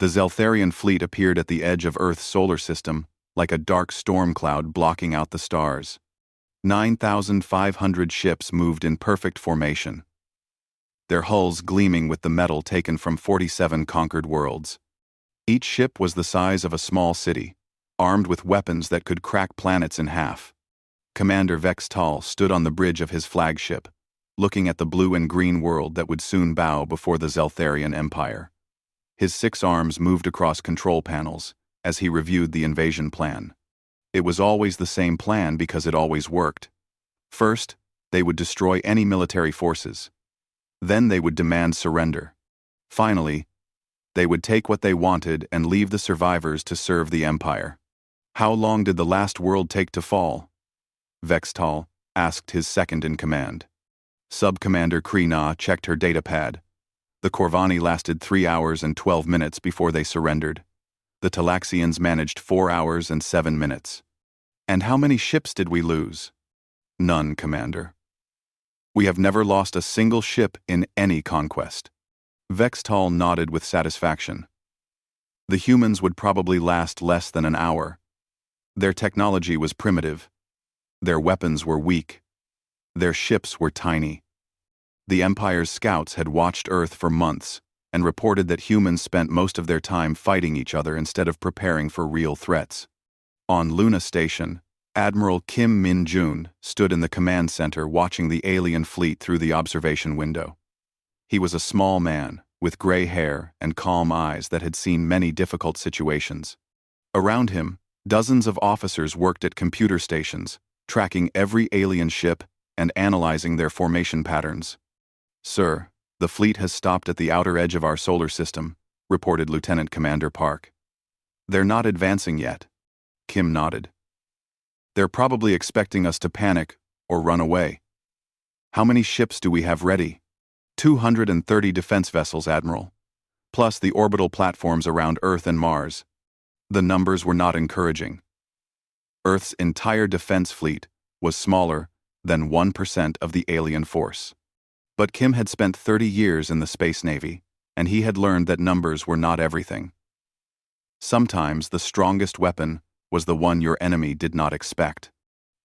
The Zeltharian fleet appeared at the edge of Earth's solar system, like a dark storm cloud blocking out the stars. 9,500 ships moved in perfect formation, their hulls gleaming with the metal taken from 47 conquered worlds. Each ship was the size of a small city, armed with weapons that could crack planets in half. Commander Vextal stood on the bridge of his flagship, looking at the blue and green world that would soon bow before the Zeltharian Empire. His 6 arms moved across control panels as he reviewed the invasion plan. It was always the same plan because it always worked. First, they would destroy any military forces. Then they would demand surrender. Finally, they would take what they wanted and leave the survivors to serve the Empire. How long did the last world take to fall? Vextal asked his second-in-command. Sub-Commander Krina checked her datapad. The Corvani lasted 3 hours and 12 minutes before they surrendered. The Talaxians managed 4 hours and 7 minutes. And how many ships did we lose? None, Commander. We have never lost a single ship in any conquest. Vextal nodded with satisfaction. The humans would probably last less than an hour. Their technology was primitive. Their weapons were weak. Their ships were tiny. The Empire's scouts had watched Earth for months and reported that humans spent most of their time fighting each other instead of preparing for real threats. On Luna Station, Admiral Kim Min-jun stood in the command center watching the alien fleet through the observation window. He was a small man, with gray hair and calm eyes that had seen many difficult situations. Around him, dozens of officers worked at computer stations, tracking every alien ship and analyzing their formation patterns. "Sir, the fleet has stopped at the outer edge of our solar system," reported Lieutenant Commander Park. "They're not advancing yet." Kim nodded. "They're probably expecting us to panic or run away." "How many ships do we have ready?" 230 defense vessels, Admiral, plus the orbital platforms around Earth and Mars. The numbers were not encouraging. Earth's entire defense fleet was smaller than 1% of the alien force. But Kim had spent 30 years in the Space Navy, and he had learned that numbers were not everything. Sometimes the strongest weapon was the one your enemy did not expect.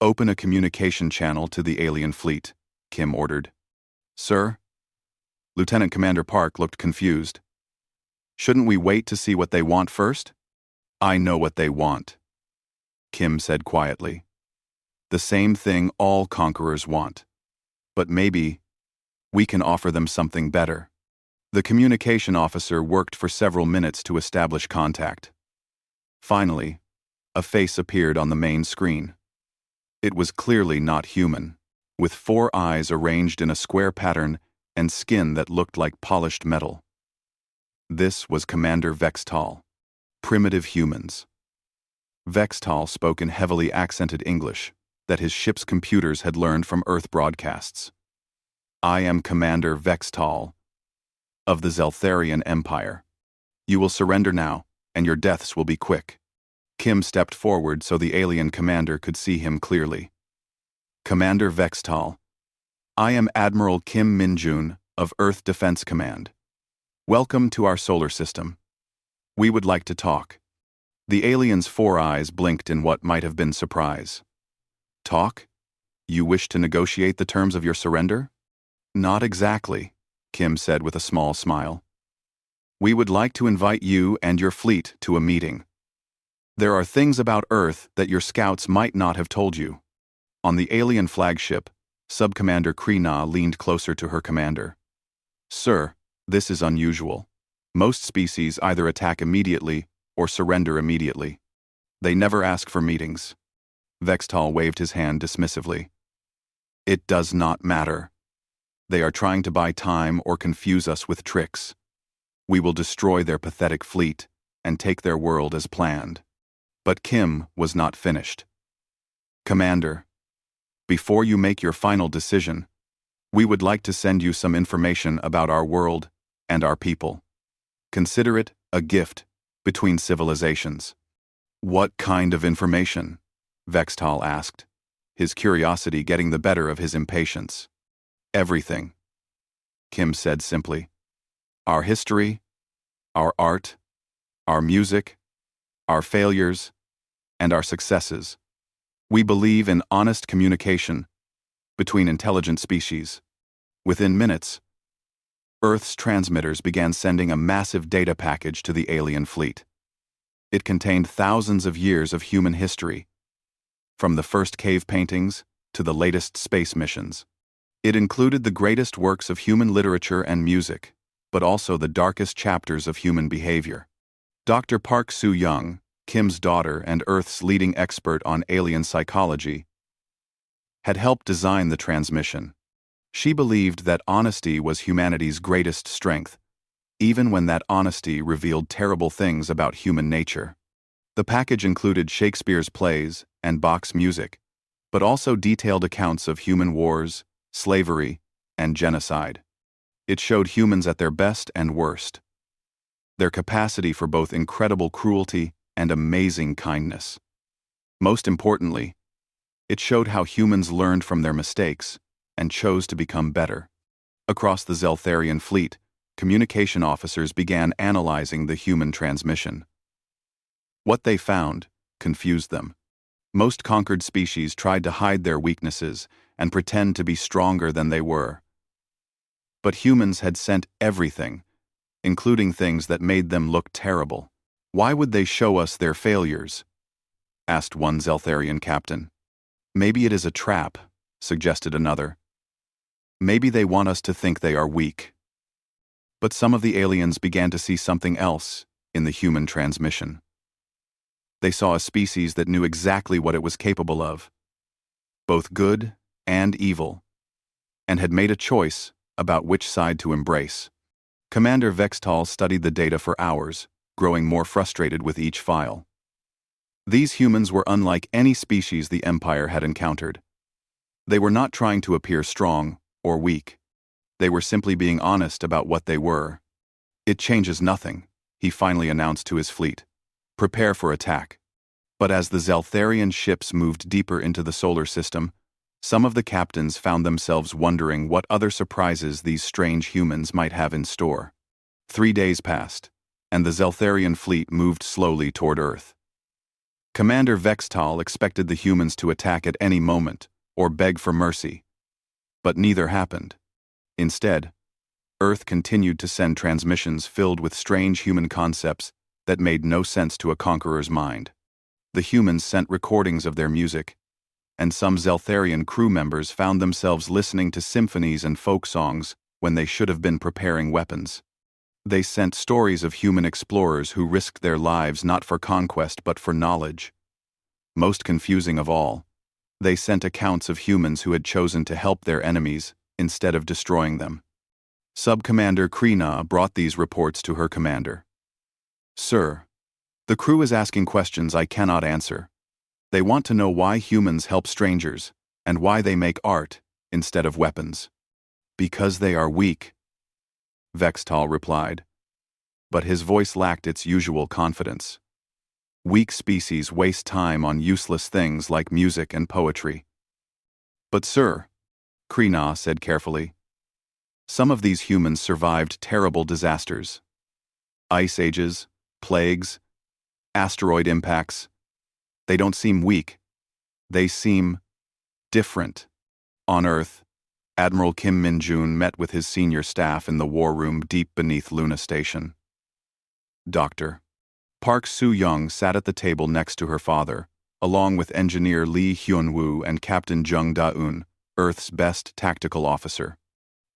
"Open a communication channel to the alien fleet," Kim ordered. "Sir?" Lieutenant Commander Park looked confused. "Shouldn't we wait to see what they want first?" "I know what they want," Kim said quietly. "The same thing all conquerors want. But maybe we can offer them something better." The communication officer worked for several minutes to establish contact. Finally, a face appeared on the main screen. It was clearly not human, with 4 eyes arranged in a square pattern and skin that looked like polished metal. This was Commander Vextal. Primitive humans. Vextal spoke in heavily accented English that his ship's computers had learned from Earth broadcasts. "I am Commander Vextal of the Zeltharian Empire. You will surrender now, and your deaths will be quick." Kim stepped forward so the alien commander could see him clearly. "Commander Vextal, I am Admiral Kim Min-jun of Earth Defense Command. Welcome to our solar system. We would like to talk." The alien's 4 eyes blinked in what might have been surprise. "Talk? You wish to negotiate the terms of your surrender?" "Not exactly," Kim said with a small smile. "We would like to invite you and your fleet to a meeting. There are things about Earth that your scouts might not have told you." On the alien flagship, Sub-Commander Krina leaned closer to her commander. "Sir, this is unusual. Most species either attack immediately or surrender immediately. They never ask for meetings." Vextal waved his hand dismissively. "It does not matter. They are trying to buy time or confuse us with tricks. We will destroy their pathetic fleet and take their world as planned." But Kim was not finished. "Commander, before you make your final decision, we would like to send you some information about our world and our people. Consider it a gift between civilizations." "What kind of information?" Vextal asked, his curiosity getting the better of his impatience. "Everything," Kim said simply. "Our history, our art, our music, our failures, and our successes. We believe in honest communication between intelligent species. Within minutes, Earth's transmitters began sending a massive data package to the alien fleet. It contained thousands of years of human history, from the first cave paintings to the latest space missions. It included the greatest works of human literature and music, but also the darkest chapters of human behavior. Dr. Park Soo-young, Kim's daughter and Earth's leading expert on alien psychology, had helped design the transmission. She believed that honesty was humanity's greatest strength, even when that honesty revealed terrible things about human nature. The package included Shakespeare's plays and Bach's music, but also detailed accounts of human wars, slavery, and genocide. It showed humans at their best and worst, their capacity for both incredible cruelty and amazing kindness. Most importantly, it showed how humans learned from their mistakes and chose to become better. Across the Zeltharian fleet, communication officers began analyzing the human transmission. What they found confused them. Most conquered species tried to hide their weaknesses and pretend to be stronger than they were. But humans had sent everything, including things that made them look terrible. "Why would they show us their failures?" asked one Zeltharian captain. "Maybe it is a trap," suggested another. "Maybe they want us to think they are weak." But some of the aliens began to see something else in the human transmission. They saw a species that knew exactly what it was capable of, both good and evil, and had made a choice about which side to embrace. Commander Vextal studied the data for hours, growing more frustrated with each file. These humans were unlike any species the Empire had encountered. They were not trying to appear strong or weak. They were simply being honest about what they were. "It changes nothing," he finally announced to his fleet. "Prepare for attack." But as the Zeltharian ships moved deeper into the solar system, some of the captains found themselves wondering what other surprises these strange humans might have in store. 3 days passed, and the Zeltharian fleet moved slowly toward Earth. Commander Vextal expected the humans to attack at any moment or beg for mercy, but neither happened. Instead, Earth continued to send transmissions filled with strange human concepts that made no sense to a conqueror's mind. The humans sent recordings of their music, and some Zeltharian crew members found themselves listening to symphonies and folk songs when they should have been preparing weapons. They sent stories of human explorers who risked their lives not for conquest but for knowledge. Most confusing of all, they sent accounts of humans who had chosen to help their enemies instead of destroying them. Sub-Commander Krina brought these reports to her commander. "Sir, the crew is asking questions I cannot answer. They want to know why humans help strangers and why they make art instead of weapons." "Because they are weak," Vextal replied, but his voice lacked its usual confidence. "Weak species waste time on useless things like music and poetry." "But sir," Krina said carefully, "some of these humans survived terrible disasters. Ice ages, plagues, asteroid impacts. They don't seem weak. They seem different." On Earth, Admiral Kim Min-jun met with his senior staff in the war room deep beneath Luna Station. Dr. Park Soo-young sat at the table next to her father, along with Engineer Lee Hyun-woo and Captain Jung Da-eun, Earth's best tactical officer.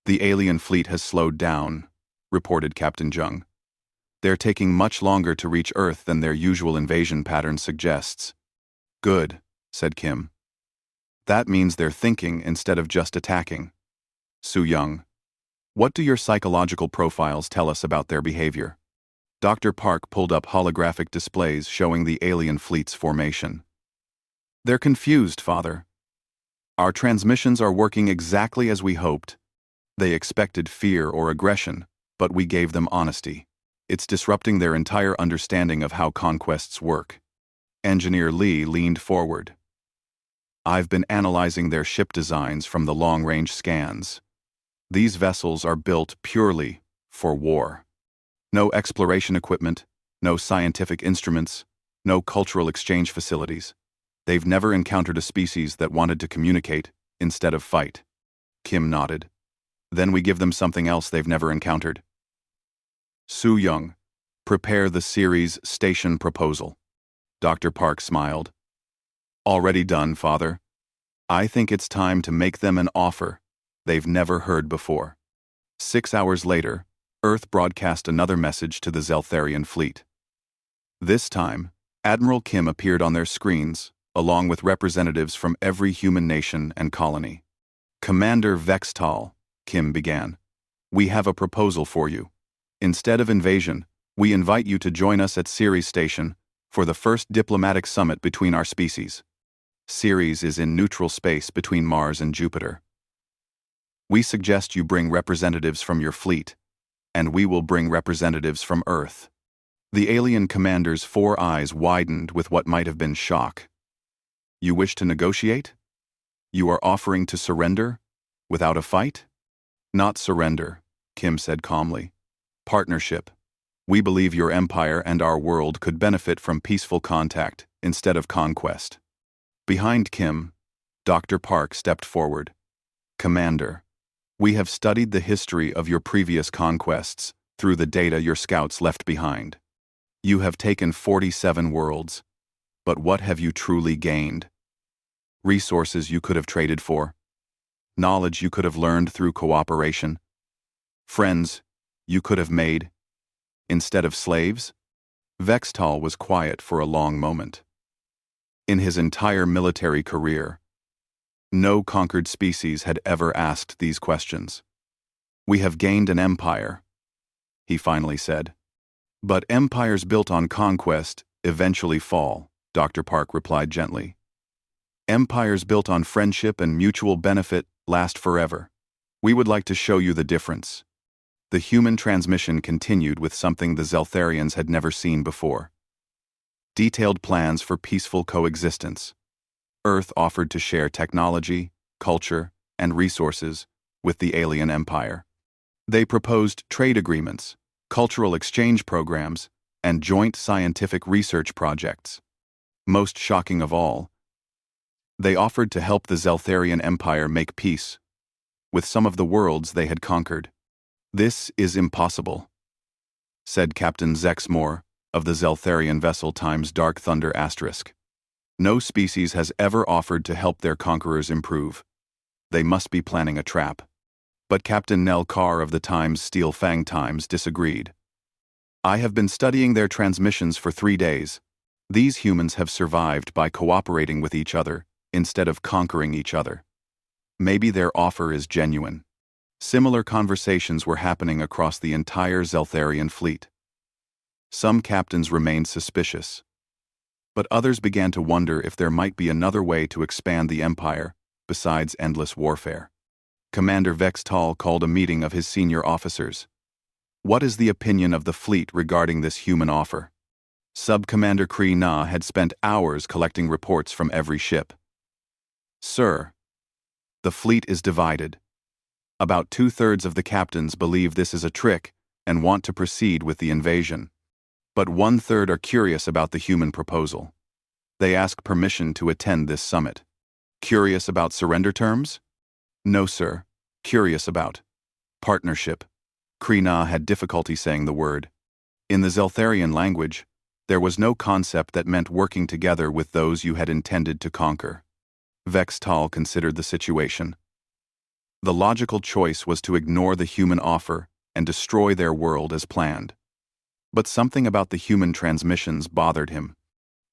"The alien fleet has slowed down," reported Captain Jung. "They're taking much longer to reach Earth than their usual invasion pattern suggests." "Good," said Kim. "That means they're thinking instead of just attacking." "Soo-young, what do your psychological profiles tell us about their behavior?" Dr. Park pulled up holographic displays showing the alien fleet's formation. "They're confused, Father. Our transmissions are working exactly as we hoped. They expected fear or aggression, but we gave them honesty. It's disrupting their entire understanding of how conquests work." Engineer Lee leaned forward. "I've been analyzing their ship designs from the long-range scans. These vessels are built purely for war. No exploration equipment, No scientific instruments, no cultural exchange facilities. They've never encountered a species that wanted to communicate instead of fight. Kim nodded. Then we give them something else they've never encountered. Su Young, prepare the series station proposal. Dr. Park smiled. Already done, Father. I think it's time to make them an offer they've never heard before. 6 hours later, Earth broadcast another message to the Zeltharian fleet. This time, Admiral Kim appeared on their screens, along with representatives from every human nation and colony. Commander Vextal, Kim began, we have a proposal for you. Instead of invasion, we invite you to join us at Ceres Station for the first diplomatic summit between our species. Ceres is in neutral space between Mars and Jupiter. We suggest you bring representatives from your fleet, and we will bring representatives from Earth. The alien commander's 4 eyes widened with what might have been shock. You wish to negotiate? You are offering to surrender? Without a fight? Not surrender, Kim said calmly. Partnership. We believe your empire and our world could benefit from peaceful contact instead of conquest. Behind Kim, Dr. Park stepped forward. Commander, we have studied the history of your previous conquests through the data your scouts left behind. You have taken 47 worlds, but what have you truly gained? Resources you could have traded for, knowledge you could have learned through cooperation, friends you could have made, instead of slaves? Vextal was quiet for a long moment. In his entire military career, no conquered species had ever asked these questions. We have gained an empire, he finally said. But empires built on conquest eventually fall, Dr. Park replied gently. Empires built on friendship and mutual benefit last forever. We would like to show you the difference. The human transmission continued with something the Zeltharians had never seen before. Detailed plans for peaceful coexistence. Earth offered to share technology, culture, and resources with the alien empire. They proposed trade agreements, cultural exchange programs, and joint scientific research projects. Most shocking of all, they offered to help the Zeltharian Empire make peace with some of the worlds they had conquered. This is impossible, said Captain Zexmore of the Zeltharian vessel Times Dark Thunder **. No species has ever offered to help their conquerors improve. They must be planning a trap. But Captain Nell Carr of the Times Steel Fang Times disagreed. I have been studying their transmissions for 3 days. These humans have survived by cooperating with each other instead of conquering each other. Maybe their offer is genuine. Similar conversations were happening across the entire Zeltharian fleet. Some captains remained suspicious, but others began to wonder if there might be another way to expand the empire besides endless warfare. Commander Vextal called a meeting of his senior officers. What is the opinion of the fleet regarding this human offer? Sub-Commander Kree Na had spent hours collecting reports from every ship. Sir, the fleet is divided. About 2/3 of the captains believe this is a trick and want to proceed with the invasion. But 1/3 are curious about the human proposal. They ask permission to attend this summit. Curious about surrender terms? No, sir. Curious about partnership. Kree Na had difficulty saying the word. In the Zeltharian language, there was no concept that meant working together with those you had intended to conquer. Vextal considered the situation. The logical choice was to ignore the human offer and destroy their world as planned. But something about the human transmissions bothered him.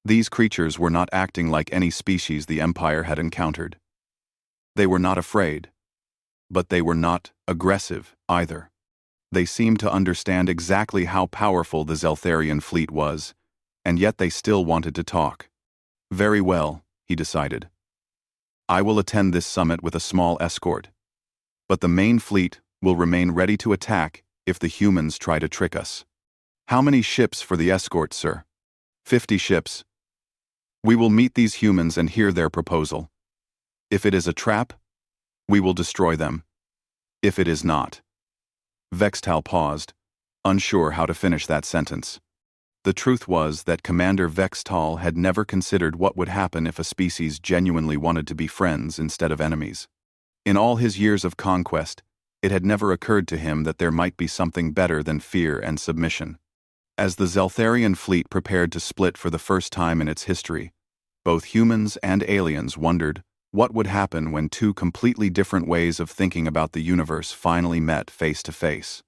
These creatures were not acting like any species the Empire had encountered. They were not afraid, but they were not aggressive either. They seemed to understand exactly how powerful the Zeltharian fleet was, and yet they still wanted to talk. Very well, he decided. I will attend this summit with a small escort, but the main fleet will remain ready to attack if the humans try to trick us. How many ships for the escort, sir? 50 ships. We will meet these humans and hear their proposal. If it is a trap, we will destroy them. If it is not. Vextal paused, unsure how to finish that sentence. The truth was that Commander Vextal had never considered what would happen if a species genuinely wanted to be friends instead of enemies. In all his years of conquest, it had never occurred to him that there might be something better than fear and submission. As the Zeltharian fleet prepared to split for the first time in its history, both humans and aliens wondered what would happen when two completely different ways of thinking about the universe finally met face to face.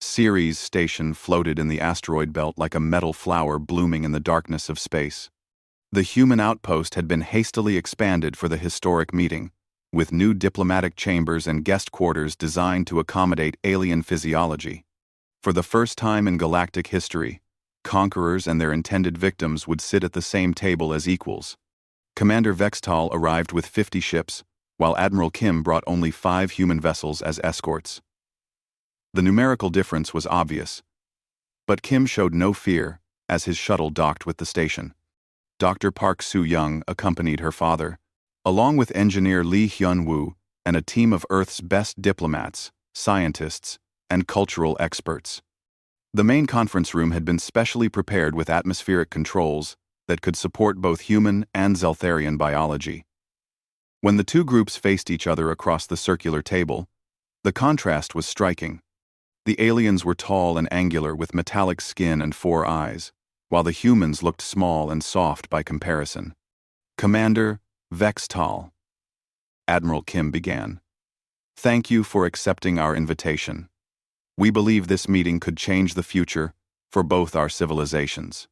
Ceres Station floated in the asteroid belt like a metal flower blooming in the darkness of space. The human outpost had been hastily expanded for the historic meeting, with new diplomatic chambers and guest quarters designed to accommodate alien physiology. For the first time in galactic history, conquerors and their intended victims would sit at the same table as equals. Commander Vextal arrived with 50 ships, while Admiral Kim brought only 5 human vessels as escorts. The numerical difference was obvious, but Kim showed no fear as his shuttle docked with the station. Dr. Park Soo-young accompanied her father, along with engineer Lee Hyun-woo and a team of Earth's best diplomats, scientists, and cultural experts. The main conference room had been specially prepared with atmospheric controls that could support both human and Zeltharian biology. When the two groups faced each other across the circular table, the contrast was striking. The aliens were tall and angular with metallic skin and 4 eyes, while the humans looked small and soft by comparison. "Commander Vextal," Admiral Kim began, "thank you for accepting our invitation. We believe this meeting could change the future for both our civilizations."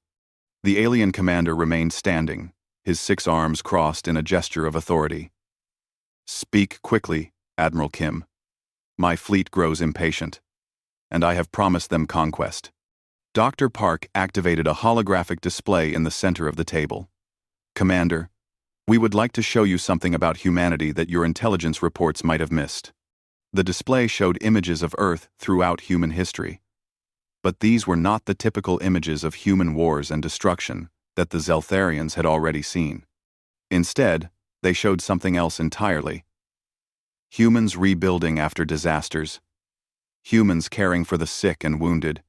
The alien commander remained standing, his 6 arms crossed in a gesture of authority. "Speak quickly, Admiral Kim. My fleet grows impatient, and I have promised them conquest." Dr. Park activated a holographic display in the center of the table. "Commander, we would like to show you something about humanity that your intelligence reports might have missed." The display showed images of Earth throughout human history. But these were not the typical images of human wars and destruction that the Zeltharians had already seen. Instead, they showed something else entirely. Humans rebuilding after disasters. Humans caring for the sick and wounded.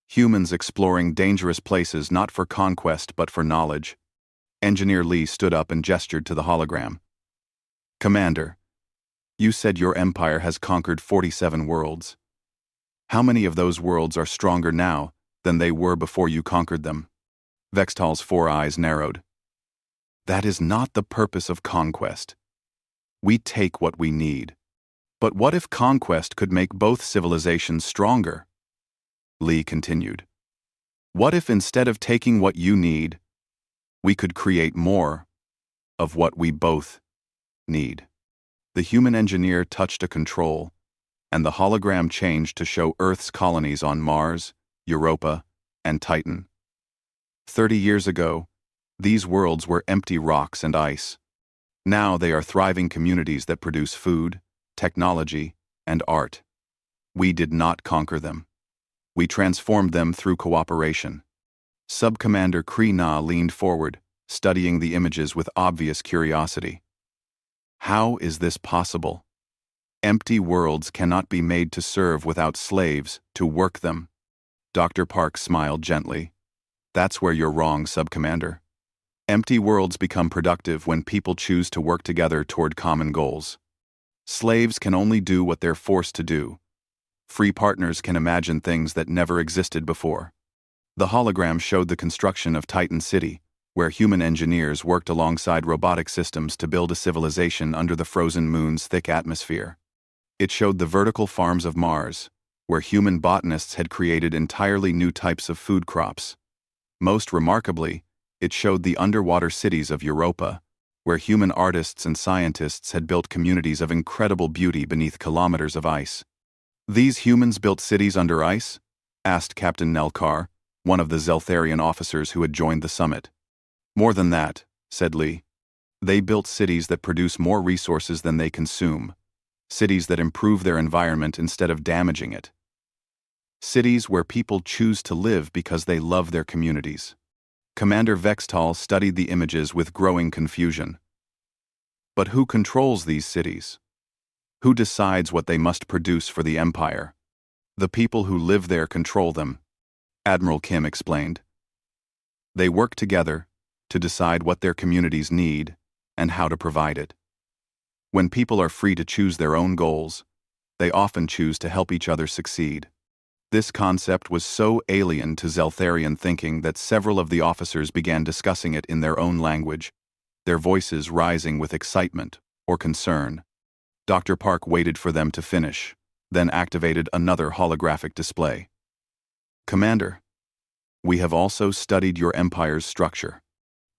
Humans exploring dangerous places not for conquest but for knowledge. Engineer Lee stood up and gestured to the hologram. "Commander, you said your empire has conquered 47 worlds. How many of those worlds are stronger now than they were before you conquered them?" Vextal's 4 eyes narrowed. "That is not the purpose of conquest. We take what we need. But what if conquest could make both civilizations stronger?" Lee continued. "What if instead of taking what you need, we could create more of what we both need?" The human engineer touched a control, and the hologram changed to show Earth's colonies on Mars, Europa, and Titan. 30 years ago, these worlds were empty rocks and ice. Now they are thriving communities that produce food, technology, and art. We did not conquer them. We transformed them through cooperation. Sub-Commander Kree-Na leaned forward, studying the images with obvious curiosity. "How is this possible? Empty worlds cannot be made to serve without slaves to work them." Dr. Park smiled gently. "That's where you're wrong, Sub-Commander. Empty worlds become productive when people choose to work together toward common goals. Slaves can only do what they're forced to do. Free partners can imagine things that never existed before." The hologram showed the construction of Titan City, where human engineers worked alongside robotic systems to build a civilization under the frozen moon's thick atmosphere. It showed the vertical farms of Mars, where human botanists had created entirely new types of food crops. Most remarkably, it showed the underwater cities of Europa, where human artists and scientists had built communities of incredible beauty beneath kilometers of ice. "These humans built cities under ice?" asked Captain Nelkar, one of the Zeltharian officers who had joined the summit. "More than that," said Lee. "They built cities that produce more resources than they consume. Cities that improve their environment instead of damaging it. Cities where people choose to live because they love their communities." Commander Vextal studied the images with growing confusion. But who controls these cities? Who decides what they must produce for the Empire? "The people who live there control them," Admiral Kim explained. They work together to decide what their communities need and how to provide it. When people are free to choose their own goals, they often choose to help each other succeed. This concept was so alien to Zeltharian thinking that several of the officers began discussing it in their own language, their voices rising with excitement or concern. Dr. Park waited for them to finish, then activated another holographic display. Commander, we have also studied your empire's structure.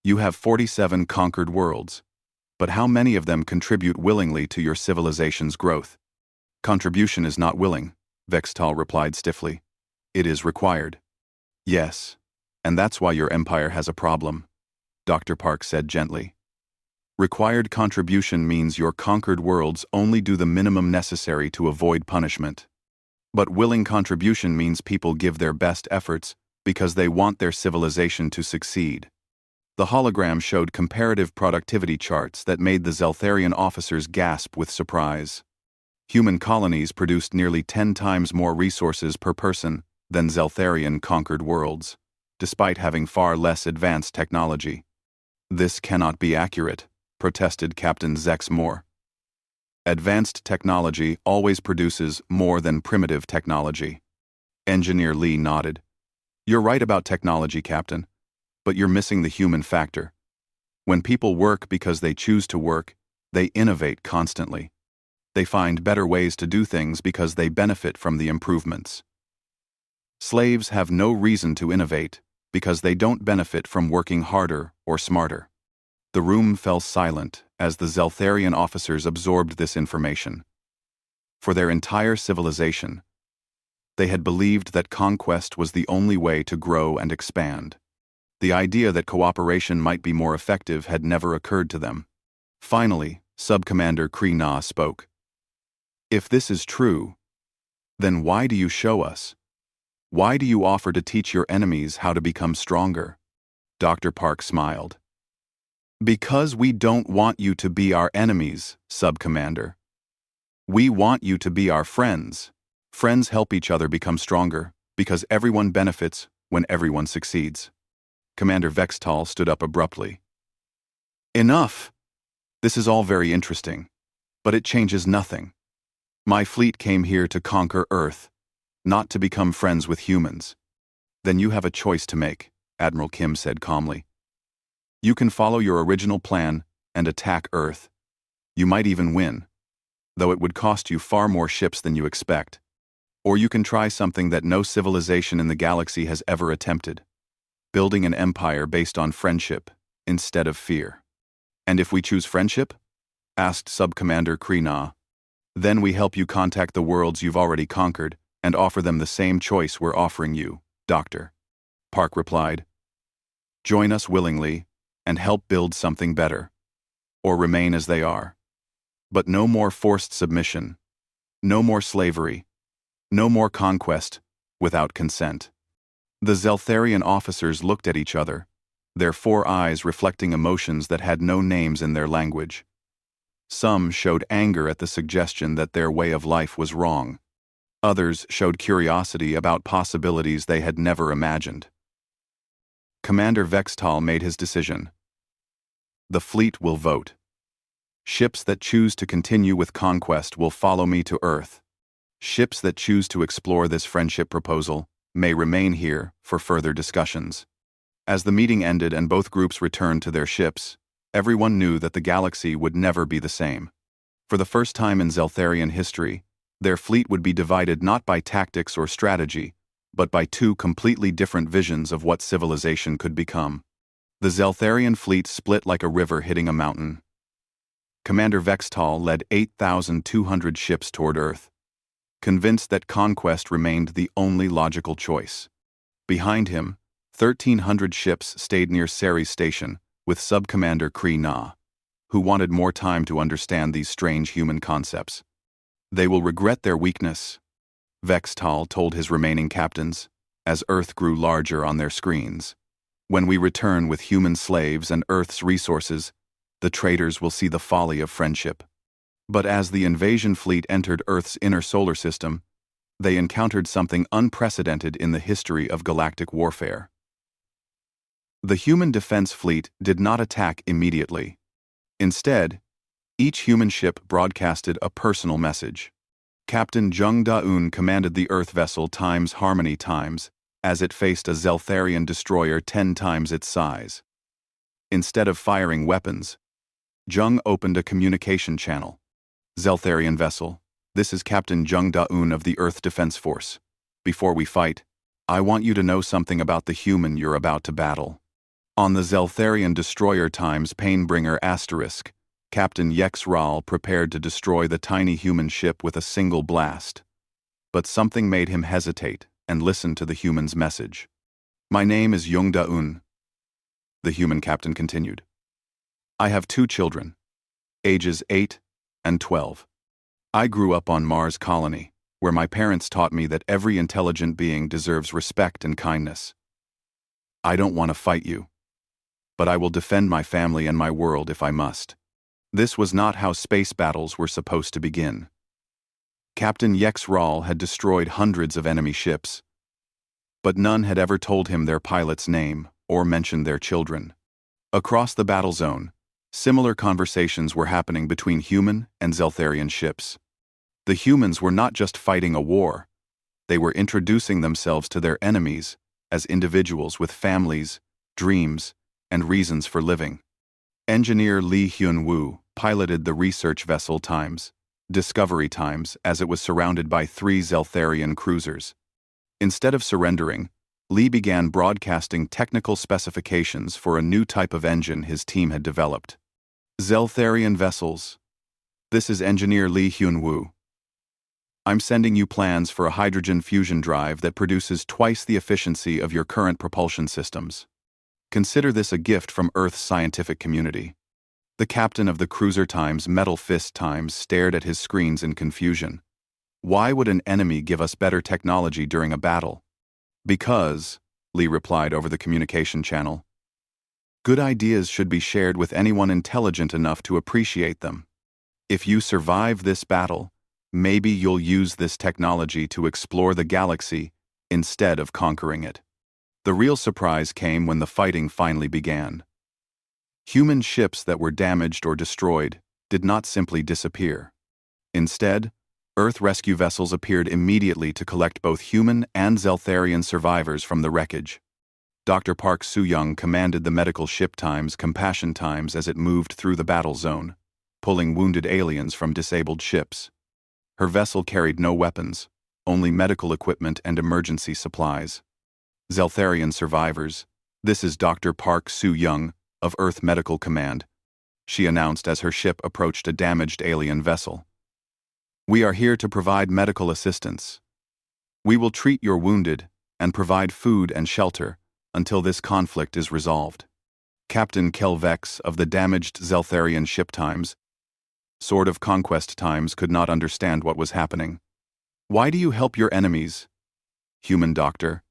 You have 47 conquered worlds, but how many of them contribute willingly to your civilization's growth? Contribution is not willing, Vextal replied stiffly. It is required. Yes, and that's why your empire has a problem, Dr. Park said gently. Required contribution means your conquered worlds only do the minimum necessary to avoid punishment. But willing contribution means people give their best efforts because they want their civilization to succeed. The hologram showed comparative productivity charts that made the Zeltharian officers gasp with surprise. Human colonies produced nearly 10 times more resources per person than Zeltharian conquered worlds, despite having far less advanced technology. This cannot be accurate, protested Captain Zex Moore. Advanced technology always produces more than primitive technology. Engineer Lee nodded. You're right about technology, Captain, but you're missing the human factor. When people work because they choose to work, they innovate constantly. They find better ways to do things because they benefit from the improvements. Slaves have no reason to innovate because they don't benefit from working harder or smarter. The room fell silent as the Zeltharian officers absorbed this information. For their entire civilization, they had believed that conquest was the only way to grow and expand. The idea that cooperation might be more effective had never occurred to them. Finally, Subcommander Kree-Na spoke. If this is true, then why do you show us? Why do you offer to teach your enemies how to become stronger? Dr. Park smiled. Because we don't want you to be our enemies, Subcommander. We want you to be our friends. Friends help each other become stronger because everyone benefits when everyone succeeds. Commander Vextal stood up abruptly. Enough! This is all very interesting, but it changes nothing. My fleet came here to conquer Earth, not to become friends with humans. Then you have a choice to make, Admiral Kim said calmly. You can follow your original plan and attack Earth. You might even win, though it would cost you far more ships than you expect. Or you can try something that no civilization in the galaxy has ever attempted, building an empire based on friendship instead of fear. And if we choose friendship? Asked Subcommander Kree-Na. Then we help you contact the worlds you've already conquered and offer them the same choice we're offering you, Doctor. Park replied. Join us willingly and help build something better. Or remain as they are. But no more forced submission. No more slavery. No more conquest without consent. The Zeltharian officers looked at each other, their 4 eyes reflecting emotions that had no names in their language. Some showed anger at the suggestion that their way of life was wrong. Others showed curiosity about possibilities they had never imagined. Commander Vextal made his decision. The fleet will vote. Ships that choose to continue with conquest will follow me to Earth. Ships that choose to explore this friendship proposal may remain here for further discussions. As the meeting ended and both groups returned to their ships, everyone knew that the galaxy would never be the same. For the first time in Zeltharian history, their fleet would be divided not by tactics or strategy, but by 2 completely different visions of what civilization could become. The Zeltharian fleet split like a river hitting a mountain. Commander Vextal led 8,200 ships toward Earth, convinced that conquest remained the only logical choice. Behind him, 1,300 ships stayed near Ceres Station with Subcommander Kree-Na, who wanted more time to understand these strange human concepts. They will regret their weakness, Vextal told his remaining captains, as Earth grew larger on their screens. When we return with human slaves and Earth's resources, the traitors will see the folly of friendship. But as the invasion fleet entered Earth's inner solar system, they encountered something unprecedented in the history of galactic warfare. The human defense fleet did not attack immediately. Instead, each human ship broadcasted a personal message. Captain Jung Da-un commanded the Earth vessel times Harmony times, as it faced a Zeltharian destroyer 10 times its size. Instead of firing weapons, Jung opened a communication channel. Zeltharian vessel, this is Captain Jung Da-un of the Earth Defense Force. Before we fight, I want you to know something about the human you're about to battle. On the Zeltharian destroyer times Painbringer *, Captain Yex Ral prepared to destroy the tiny human ship with a single blast. But something made him hesitate and listen to the human's message. My name is Jung Da-un, the human captain continued. I have 2 children, ages 8 and 12. I grew up on Mars colony, where my parents taught me that every intelligent being deserves respect and kindness. I don't want to fight you, but I will defend my family and my world if I must. This was not how space battles were supposed to begin. Captain Yex Ral had destroyed hundreds of enemy ships, but none had ever told him their pilot's name or mentioned their children. Across the battle zone, similar conversations were happening between human and Zeltharian ships. The humans were not just fighting a war, they were introducing themselves to their enemies as individuals with families, dreams, and reasons for living. Engineer Lee Hyun-woo piloted the research vessel Discovery times, as it was surrounded by 3 Zeltharian cruisers. Instead of surrendering, Lee began broadcasting technical specifications for a new type of engine his team had developed. Zeltharian vessels. This is Engineer Lee Hyun-woo. I'm sending you plans for a hydrogen fusion drive that produces twice the efficiency of your current propulsion systems. Consider this a gift from Earth's scientific community. The captain of the cruiser Metal Fist stared at his screens in confusion. Why would an enemy give us better technology during a battle? Because, Lee replied over the communication channel, good ideas should be shared with anyone intelligent enough to appreciate them. If you survive this battle, maybe you'll use this technology to explore the galaxy instead of conquering it. The real surprise came when the fighting finally began. Human ships that were damaged or destroyed did not simply disappear. Instead, Earth rescue vessels appeared immediately to collect both human and Zeltharian survivors from the wreckage. Dr. Park Soo-young commanded the medical ship Compassion as it moved through the battle zone, pulling wounded aliens from disabled ships. Her vessel carried no weapons, only medical equipment and emergency supplies. Zeltharian survivors, this is Dr. Park Soo-young of Earth Medical Command, she announced as her ship approached a damaged alien vessel. We are here to provide medical assistance. We will treat your wounded and provide food and shelter until this conflict is resolved. Captain Kelvex of the damaged Zeltharian ship Sword of Conquest could not understand what was happening. Why do you help your enemies? Human doctor.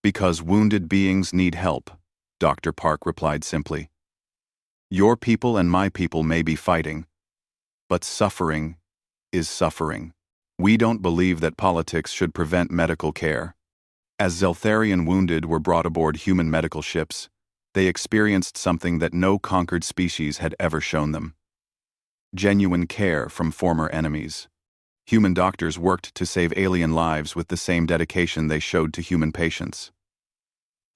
Because wounded beings need help, Dr. Park replied simply. Your people and my people may be fighting, but suffering is suffering. We don't believe that politics should prevent medical care. As Zeltharian wounded were brought aboard human medical ships, they experienced something that no conquered species had ever shown them. Genuine care from former enemies. Human doctors worked to save alien lives with the same dedication they showed to human patients.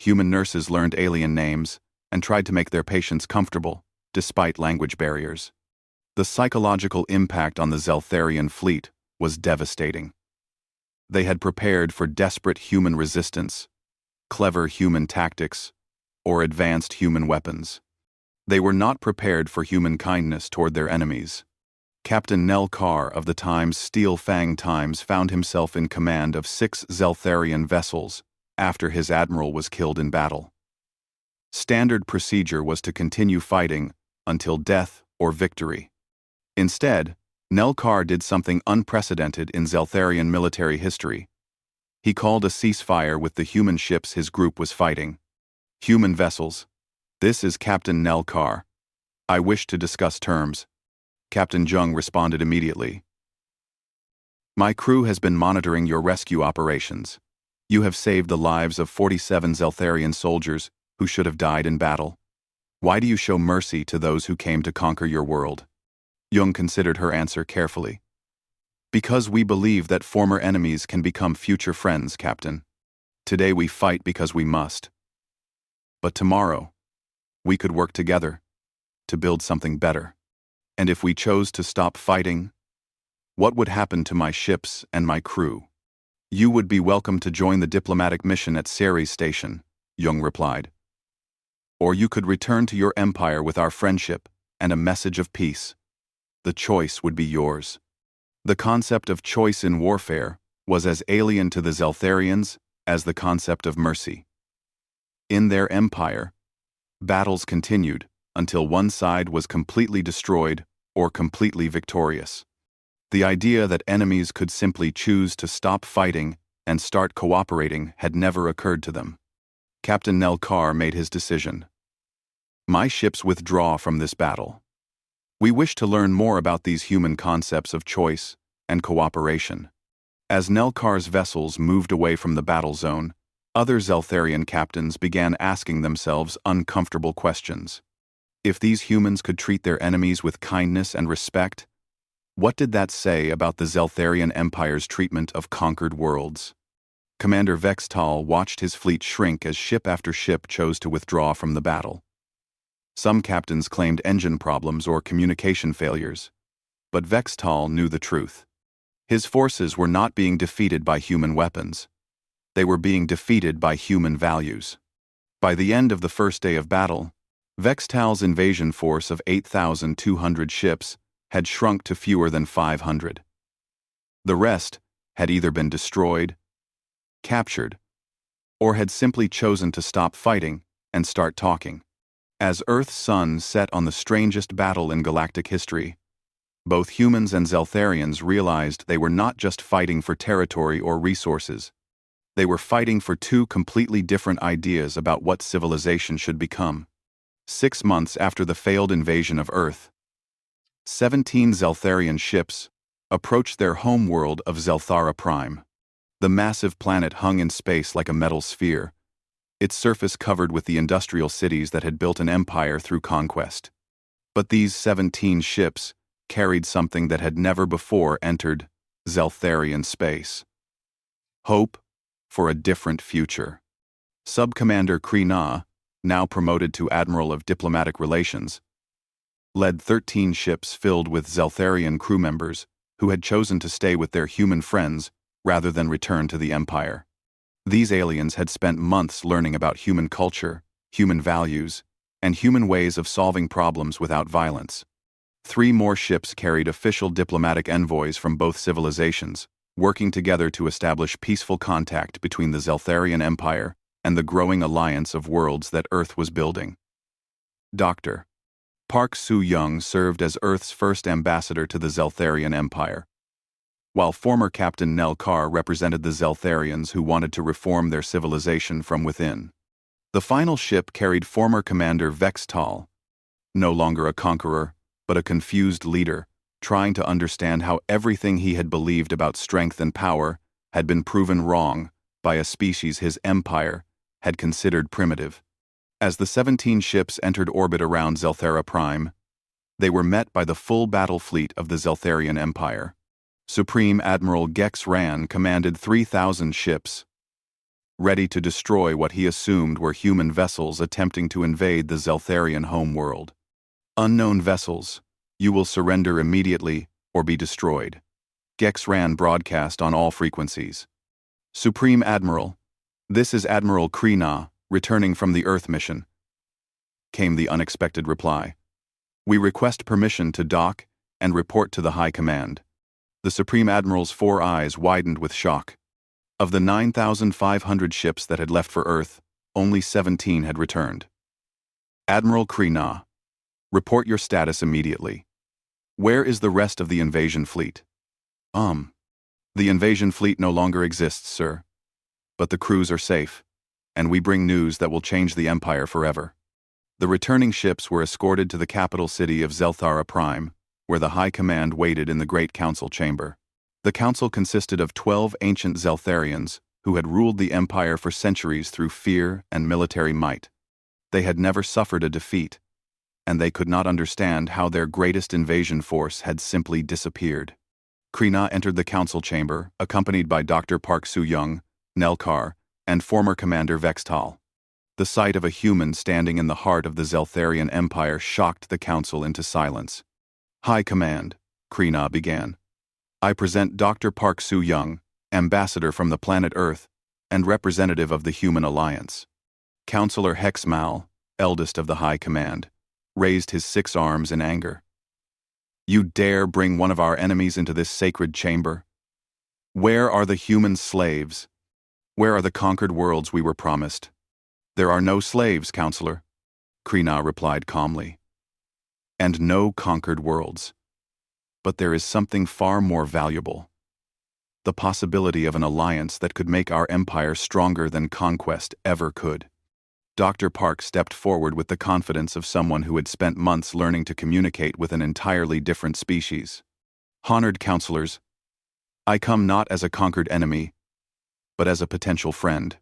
Human nurses learned alien names and tried to make their patients comfortable, despite language barriers. The psychological impact on the Zeltharian fleet was devastating. They had prepared for desperate human resistance, clever human tactics, or advanced human weapons. They were not prepared for human kindness toward their enemies. Captain Nell Carr of the Steel Fang found himself in command of 6 Zeltharian vessels after his admiral was killed in battle. Standard procedure was to continue fighting until death or victory. Instead, Nell Carr did something unprecedented in Zeltharian military history. He called a ceasefire with the human ships his group was fighting. Human vessels. This is Captain Nell Carr. I wish to discuss terms. Captain Jung responded immediately. My crew has been monitoring your rescue operations. You have saved the lives of 47 Zeltharian soldiers who should have died in battle? Why do you show mercy to those who came to conquer your world? Jung considered her answer carefully. Because we believe that former enemies can become future friends, Captain. Today we fight because we must. But tomorrow, we could work together to build something better. And if we chose to stop fighting, what would happen to my ships and my crew? You would be welcome to join the diplomatic mission at Ceres Station, Jung replied. Or you could return to your empire with our friendship and a message of peace. The choice would be yours. The concept of choice in warfare was as alien to the Zeltharians as the concept of mercy. In their empire, battles continued until one side was completely destroyed or completely victorious. The idea that enemies could simply choose to stop fighting and start cooperating had never occurred to them. Captain Nel Carr made his decision. My ships withdraw from this battle. We wish to learn more about these human concepts of choice and cooperation. As Nel Carr's vessels moved away from the battle zone, other Zeltharian captains began asking themselves uncomfortable questions. If these humans could treat their enemies with kindness and respect, what did that say about the Zeltharian Empire's treatment of conquered worlds? Commander Vextal watched his fleet shrink as ship after ship chose to withdraw from the battle. Some captains claimed engine problems or communication failures, but Vextal knew the truth. His forces were not being defeated by human weapons. They were being defeated by human values. By the end of the first day of battle, Vextal's invasion force of 8,200 ships had shrunk to fewer than 500. The rest had either been destroyed, captured, or had simply chosen to stop fighting and start talking. As Earth's sun set on the strangest battle in galactic history, both humans and Zeltharians realized they were not just fighting for territory or resources. They were fighting for two completely different ideas about what civilization should become. 6 months after the failed invasion of Earth, 17 Zeltharian ships approached their homeworld of Zelthara Prime. The massive planet hung in space like a metal sphere, its surface covered with the industrial cities that had built an empire through conquest. But these 17 ships carried something that had never before entered Zeltharian space. Hope for a different future. Sub-Commander Kree-Na, now promoted to Admiral of Diplomatic Relations, led 13 ships filled with Zeltharian crew members who had chosen to stay with their human friends rather than return to the Empire. These aliens had spent months learning about human culture, human values, and human ways of solving problems without violence. 3 more ships carried official diplomatic envoys from both civilizations, working together to establish peaceful contact between the Zeltharian Empire and the growing alliance of worlds that Earth was building. Dr. Park Soo-young served as Earth's first ambassador to the Zeltharian Empire, while former Captain Nel Carr represented the Zeltharians who wanted to reform their civilization from within. The final ship carried former Commander Vextal, no longer a conqueror, but a confused leader, trying to understand how everything he had believed about strength and power had been proven wrong by a species his empire had considered primitive. As the 17 ships entered orbit around Zelthara Prime, they were met by the full battle fleet of the Zeltharian Empire. Supreme Admiral Gex Ran commanded 3,000 ships, ready to destroy what he assumed were human vessels attempting to invade the Zeltharian homeworld. Unknown vessels, you will surrender immediately or be destroyed. Gex Ran broadcast on all frequencies. Supreme Admiral, this is Admiral Kree-Na, returning from the Earth mission, came the unexpected reply. We request permission to dock and report to the High Command. The Supreme Admiral's 4 eyes widened with shock. Of the 9,500 ships that had left for Earth, only 17 had returned. Admiral Kree-Na, report your status immediately. Where is the rest of the invasion fleet? The invasion fleet no longer exists, sir. But the crews are safe, and we bring news that will change the Empire forever. The returning ships were escorted to the capital city of Zelthara Prime, where the High Command waited in the Great Council chamber. The council consisted of 12 ancient Zeltharians who had ruled the Empire for centuries through fear and military might. They had never suffered a defeat, and they could not understand how their greatest invasion force had simply disappeared. Krina entered the council chamber, accompanied by Dr. Park Soo-young, Nelkar, and former Commander Vextal. The sight of a human standing in the heart of the Zeltharian Empire shocked the council into silence. "High Command," Krina began. "I present Dr. Park Soo-young, ambassador from the planet Earth and representative of the Human Alliance." Counselor Hexmal, eldest of the High Command, raised his 6 arms in anger. "You dare bring one of our enemies into this sacred chamber? Where are the human slaves? Where are the conquered worlds we were promised?" "There are no slaves, Counselor," Krina replied calmly. "And no conquered worlds. But there is something far more valuable. The possibility of an alliance that could make our empire stronger than conquest ever could." Dr. Park stepped forward with the confidence of someone who had spent months learning to communicate with an entirely different species. "Honored counselors, I come not as a conquered enemy, but as a potential friend.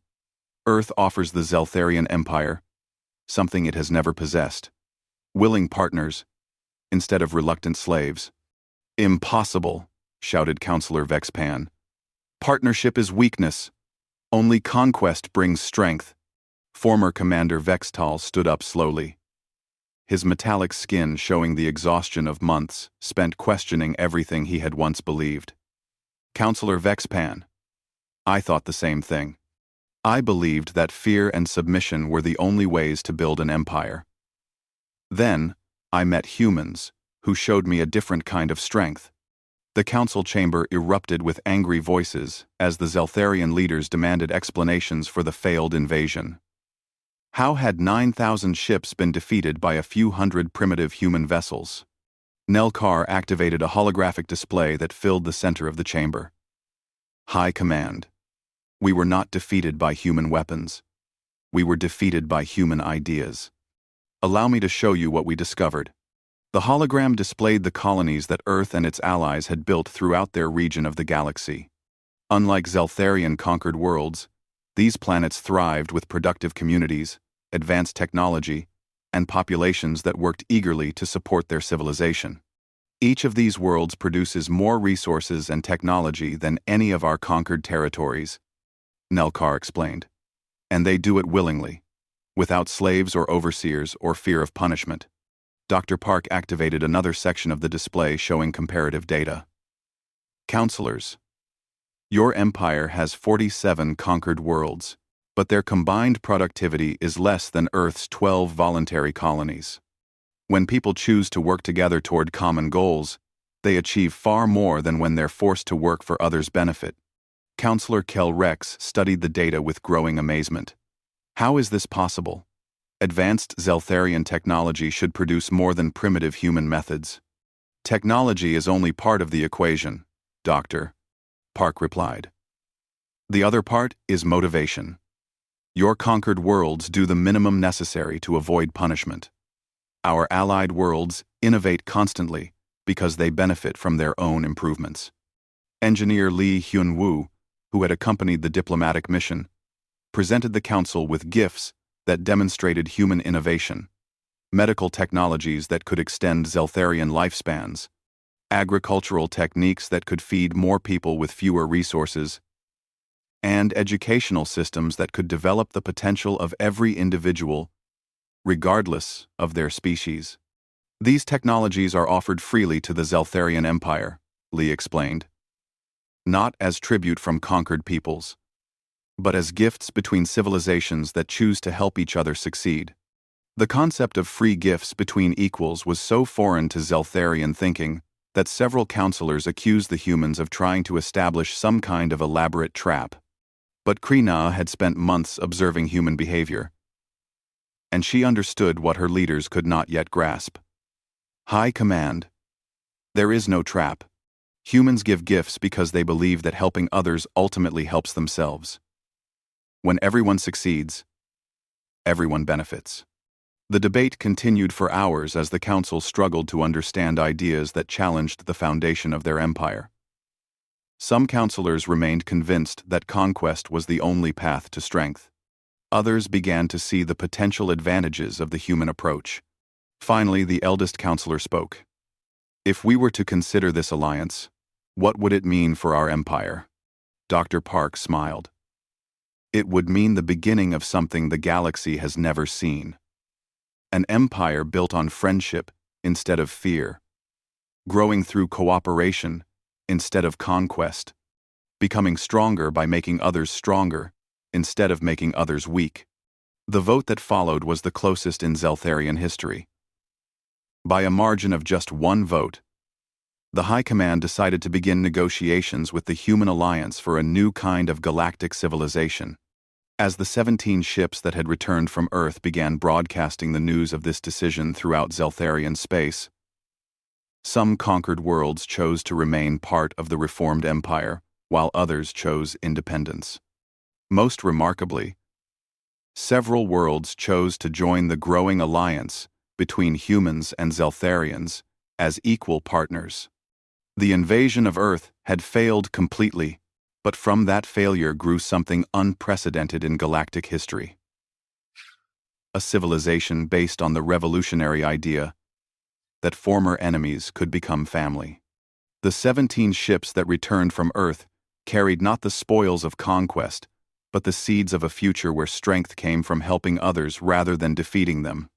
Earth offers the Zeltharian Empire something it has never possessed: willing partners instead of reluctant slaves." "Impossible," shouted Counselor Vexpan. "Partnership is weakness. Only conquest brings strength." Former Commander Vextal stood up slowly, his metallic skin showing the exhaustion of months spent questioning everything he had once believed. "Counselor Vexpan, I thought the same thing. I believed that fear and submission were the only ways to build an empire. Then, I met humans, who showed me a different kind of strength." The council chamber erupted with angry voices as the Zeltharian leaders demanded explanations for the failed invasion. How had 9,000 ships been defeated by a few hundred primitive human vessels? Nelkar activated a holographic display that filled the center of the chamber. "High Command, we were not defeated by human weapons. We were defeated by human ideas. Allow me to show you what we discovered." The hologram displayed the colonies that Earth and its allies had built throughout their region of the galaxy. Unlike Zeltharian conquered worlds, these planets thrived with productive communities, advanced technology, and populations that worked eagerly to support their civilization. Each of these worlds produces more resources and technology than any of our conquered territories, Nelkar explained. And they do it willingly, without slaves or overseers or fear of punishment. Dr. Park activated another section of the display showing comparative data. "Counselors, your empire has 47 conquered worlds, but their combined productivity is less than Earth's 12 voluntary colonies. When people choose to work together toward common goals, they achieve far more than when they're forced to work for others' benefit." Counselor Kel Rex studied the data with growing amazement. How is this possible? Advanced Zeltharian technology should produce more than primitive human methods. "Technology is only part of the equation, Doctor," Park replied. "The other part is motivation. Your conquered worlds do the minimum necessary to avoid punishment. Our allied worlds innovate constantly because they benefit from their own improvements." Engineer Lee Hyun-woo, who had accompanied the diplomatic mission, presented the council with gifts that demonstrated human innovation, medical technologies that could extend Zeltharian lifespans, agricultural techniques that could feed more people with fewer resources, and educational systems that could develop the potential of every individual, regardless of their species. "These technologies are offered freely to the Zeltharian Empire," Lee explained, "not as tribute from conquered peoples, but as gifts between civilizations that choose to help each other succeed." The concept of free gifts between equals was so foreign to Zeltharian thinking that several counselors accused the humans of trying to establish some kind of elaborate trap. But Krina had spent months observing human behavior, and she understood what her leaders could not yet grasp. "High Command, there is no trap. Humans give gifts because they believe that helping others ultimately helps themselves. When everyone succeeds, everyone benefits." The debate continued for hours as the council struggled to understand ideas that challenged the foundation of their empire. Some counselors remained convinced that conquest was the only path to strength. Others began to see the potential advantages of the human approach. Finally, the eldest counselor spoke. If we were to consider this alliance, what would it mean for our empire? Dr. Park smiled. It would mean the beginning of something the galaxy has never seen. An empire built on friendship instead of fear, growing through cooperation instead of conquest, becoming stronger by making others stronger instead of making others weak. The vote that followed was the closest in Zeltharian history. By a margin of just one vote, the High Command decided to begin negotiations with the Human Alliance for a new kind of galactic civilization. As the 17 ships that had returned from Earth began broadcasting the news of this decision throughout Zeltharian space, some conquered worlds chose to remain part of the reformed empire, while others chose independence. Most remarkably, several worlds chose to join the growing alliance between humans and Zeltharians as equal partners. The invasion of Earth had failed completely, but from that failure grew something unprecedented in galactic history. A civilization based on the revolutionary idea that former enemies could become family. The 17 ships that returned from Earth carried not the spoils of conquest, but the seeds of a future where strength came from helping others rather than defeating them.